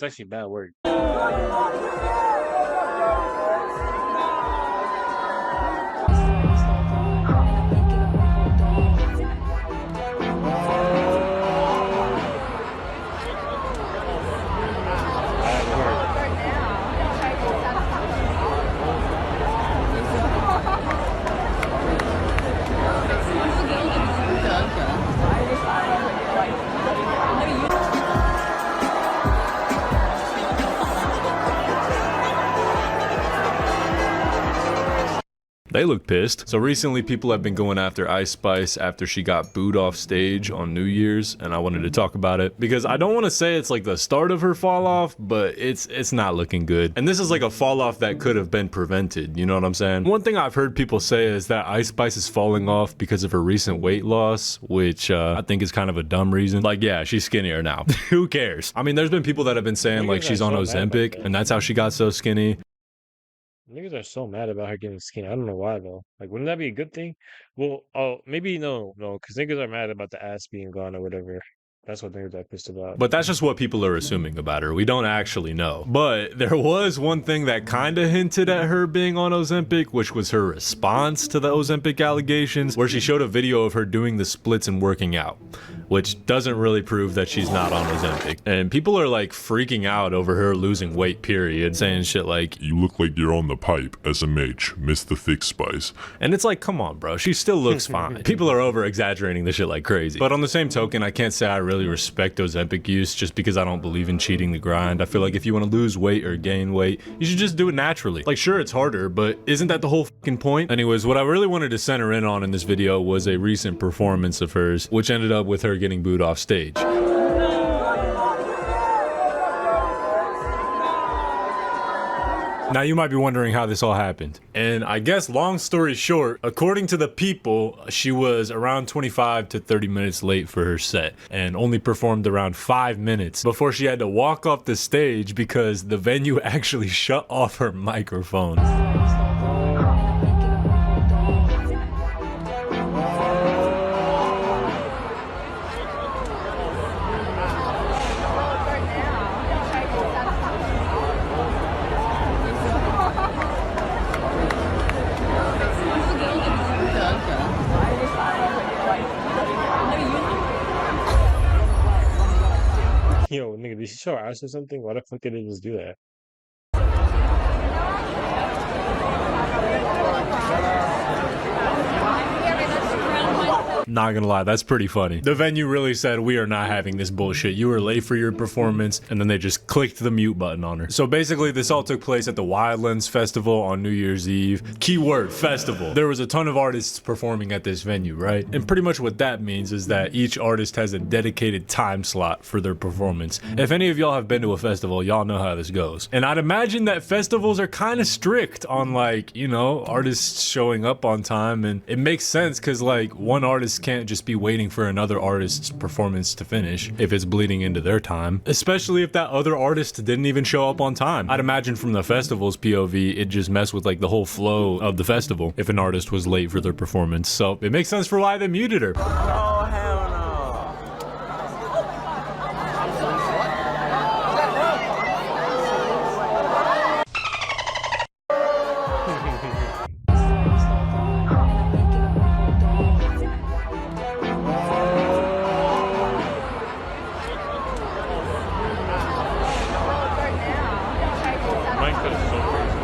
was actually bad work. Bad work. They look pissed. So recently people have been going after Ice Spice after she got booed off stage on New Year's, and I wanted to talk about it because I don't want to say it's like the start of her fall off, but it's not looking good. And this is like a fall off that could have been prevented, you know what I'm saying? One thing I've heard people say is that Ice Spice is falling off because of her recent weight loss, which I think is kind of a dumb reason. Like, yeah, she's skinnier now. Who cares? I mean, there's been people that have been saying like she's on Ozempic and that's how she got so skinny. Niggas are so mad about her getting skinny. I don't know why though. Like, wouldn't that be a good thing? Well, oh, maybe no, because niggas are mad about the ass being gone or whatever. That's what niggas are pissed about. But that's just what people are assuming about her. We don't actually know. But there was one thing that kind of hinted at her being on Ozempic, which was her response to the Ozempic allegations, where she showed a video of her doing the splits and working out, which doesn't really prove that she's not on Ozempic. And people are like freaking out over her losing weight, period, saying shit like, "You look like you're on the pipe, SMH, miss the thick spice." And it's like, come on, bro, she still looks fine. People are over exaggerating the shit like crazy. But on the same token, I can't say I really respect Ozempic use just because I don't believe in cheating the grind. I feel like if you want to lose weight or gain weight, you should just do it naturally. Like, sure, it's harder, but isn't that the whole fucking point? Anyways, what I really wanted to center in on in this video was a recent performance of hers, which ended up with her getting booed off stage. Now you might be wondering how this all happened. And I guess long story short, according to the people, she was around 25 to 30 minutes late for her set and only performed around 5 minutes before she had to walk off the stage because the venue actually shut off her microphone. Yo, nigga, did she show her ass or something? Why the fuck did they just do that? Not gonna lie, that's pretty funny. The venue really said, "We are not having this bullshit. You were late for your performance," and then they just clicked the mute button on her. So basically, this all took place at the Wildlands Festival on New Year's Eve. Keyword, festival. There was a ton of artists performing at this venue, right? And pretty much what that means is that each artist has a dedicated time slot for their performance. If any of y'all have been to a festival, y'all know how this goes. And I'd imagine that festivals are kind of strict on, like, you know, artists showing up on time, and it makes sense because, like, one artist can't just be waiting for another artist's performance to finish if it's bleeding into their time, especially if that other artist didn't even show up on time. I'd imagine from the festival's POV, it just messed with like the whole flow of the festival if an artist was late for their performance. So it makes sense for why they muted her. Oh, hell no. Minecraft is so crazy.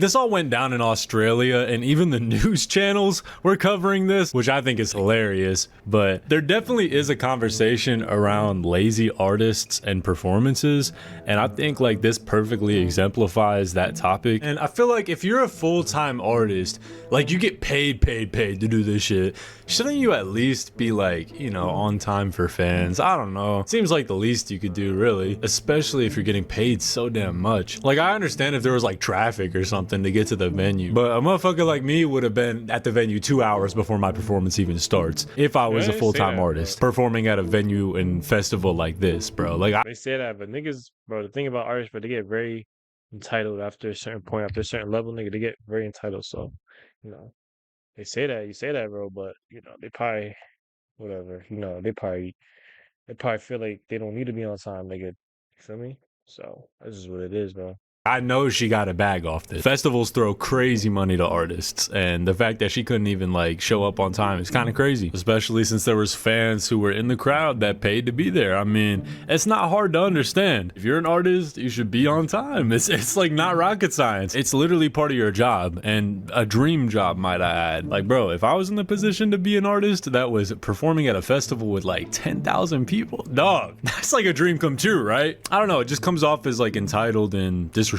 This all went down in Australia, and even the news channels were covering this, which I think is hilarious. But there definitely is a conversation around lazy artists and performances, and I think like this perfectly exemplifies that topic. And I feel like if you're a full-time artist, like you get paid to do this shit, shouldn't you at least be like, you know, on time for fans? I don't know. Seems like the least you could do, really, especially if you're getting paid so damn much. Like, I understand if there was like traffic or something something to get to the venue. But a motherfucker like me would have been at the venue 2 hours before my performance even starts if I was Yeah, a they say full-time that, artist bro. performing at a venue and festival like this, bro. Like They say that, but niggas, bro, the thing about artists, but they get very entitled after a certain point, after a certain level, nigga, they get very entitled. So, you know, they say that, you say that, bro, but you know, they probably whatever, you know, they probably feel like they don't need to be on time, nigga. You feel me? So that's just what it is, bro. I know she got a bag off this. Festivals throw crazy money to artists, and the fact that she couldn't even like show up on time is kind of crazy, especially since there was fans who were in the crowd that paid to be there. I mean, it's not hard to understand. If you're an artist, you should be on time. It's like not rocket science. It's literally part of your job, and a dream job, might I add. Like, bro, if I was in the position to be an artist that was performing at a festival with like 10,000 people, dog, that's like a dream come true, right? I don't know, it just comes off as like entitled and disrespectful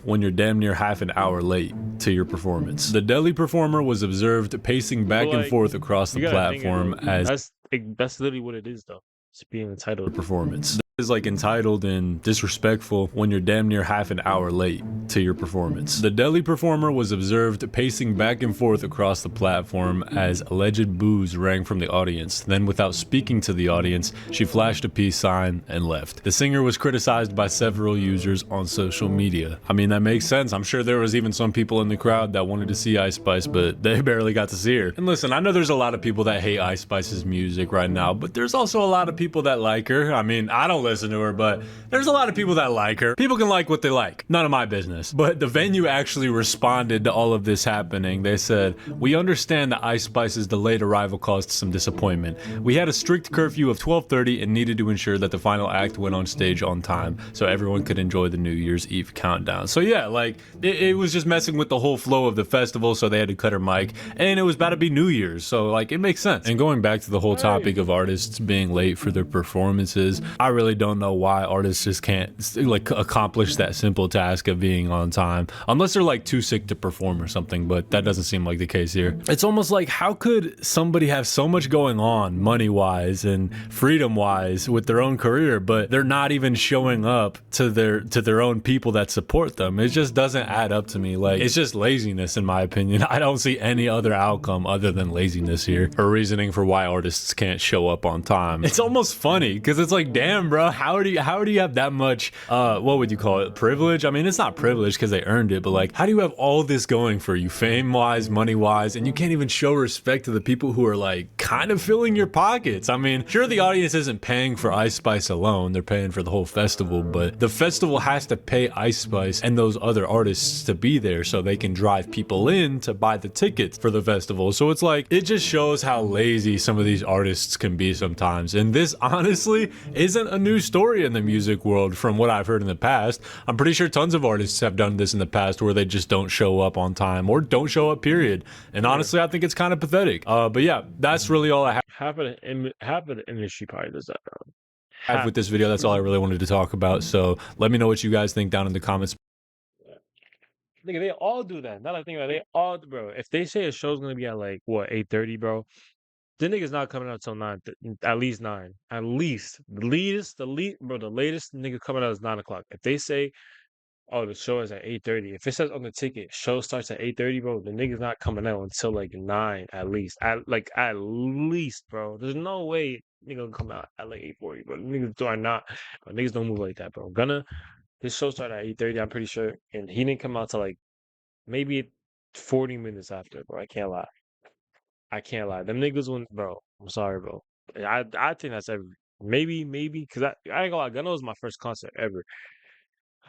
when you're damn near half an hour late to your performance. The deli performer was observed pacing back But and like, forth across the you gotta think platform of it. as That's literally what it is, though. It's being entitled. performance. Is like entitled and disrespectful when you're damn near half an hour late to your performance. The deli performer was observed pacing back and forth across the platform as alleged boos rang from the audience. Then, without speaking to the audience, she flashed a peace sign and left. The singer was criticized by several users on social media. I mean, that makes sense. I'm sure there was even some people in the crowd that wanted to see Ice Spice, but they barely got to see her. And listen, I know there's a lot of people that hate Ice Spice's music right now, but there's also a lot of people that like her. I mean, I don't listen to her, but there's a lot of people that like her. People can like what they like. None of my business. But the venue actually responded to all of this happening. They said, "We understand that Ice Spice's delayed arrival caused some disappointment. We had a strict curfew of 12:30 and needed to ensure that the final act went on stage on time so everyone could enjoy the New Year's Eve countdown." So yeah, like it was just messing with the whole flow of the festival, so they had to cut her mic, and it was about to be New Year's, so like it makes sense. And going back to the whole topic of artists being late for their performances, I really don't know why artists just can't like accomplish that simple task of being on time unless they're like too sick to perform or something, but that doesn't seem like the case here. It's almost like, how could somebody have so much going on money wise and freedom wise with their own career, but they're not even showing up to their own people that support them? It just doesn't add up to me. Like, it's just laziness in my opinion. I don't see any other outcome other than laziness here, or reasoning for why artists can't show up on time. It's almost funny because it's like, damn bro, how do you have that much what would you call it, privilege? I mean, it's not privilege because they earned it, but like, how do you have all this going for you, fame wise, money wise, and you can't even show respect to the people who are like kind of filling your pockets? I mean, sure, the audience isn't paying for Ice Spice alone, they're paying for the whole festival, but the festival has to pay Ice Spice and those other artists to be there so they can drive people in to buy the tickets for the festival. So it's like, it just shows how lazy some of these artists can be sometimes. And this honestly isn't a new story in the music world from what I've heard in the past. I'm pretty sure tons of artists have done this in the past where they just don't show up on time or don't show up, period. And honestly, I think it's kind of pathetic. But yeah, that's really all I Half of the industry probably does that, bro. have with this video. That's all I really wanted to talk about. So let me know what you guys think down in the comments. Nigga, they all do that. Now that I think about it, they all, bro. If they say a show's gonna be at like what 8:30, bro, the nigga's not coming out till 9. At least 9. At least the latest nigga coming out is 9 o'clock. If they say, oh, the show is at 8:30. If it says on the ticket, show starts at 8:30, bro, the nigga's not coming out until like 9 at least. At least, bro. There's no way nigga gonna come out at like 8:40, bro. Niggas don't move like that, bro. This show started at 8:30, I'm pretty sure, and he didn't come out till like maybe 40 minutes after, bro. I can't lie. I can't lie. Them niggas went, bro. I'm sorry, bro. I think that's every maybe because I ain't gonna lie. Gunna was my first concert ever,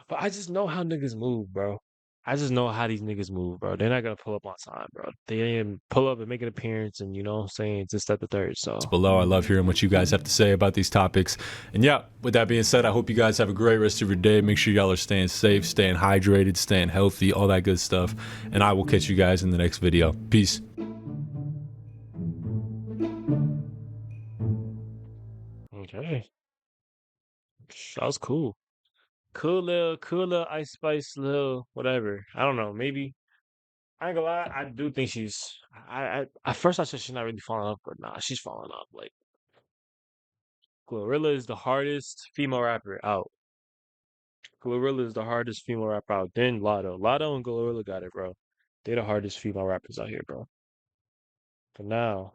but I just know how niggas move, bro. I just know how these niggas move, bro. They're not gonna pull up on time, bro. They didn't pull up and make an appearance, and you know what I'm saying, just at the third. So Below, I love hearing what you guys have to say about these topics. And yeah, with that being said, I hope you guys have a great rest of your day. Make sure y'all are staying safe, staying hydrated, staying healthy, all that good stuff. And I will catch you guys in the next video. Peace. okay, that was cool. Cool little Ice Spice, little whatever. I don't know. Maybe I ain't gonna lie. I do think she's. I at first I said she's not really falling off, but nah, she's falling off. Like Glorilla is the hardest female rapper out. Glorilla is the hardest female rapper out. Then Lotto. Lotto and Glorilla got it, bro. They the hardest female rappers out here, bro. For now.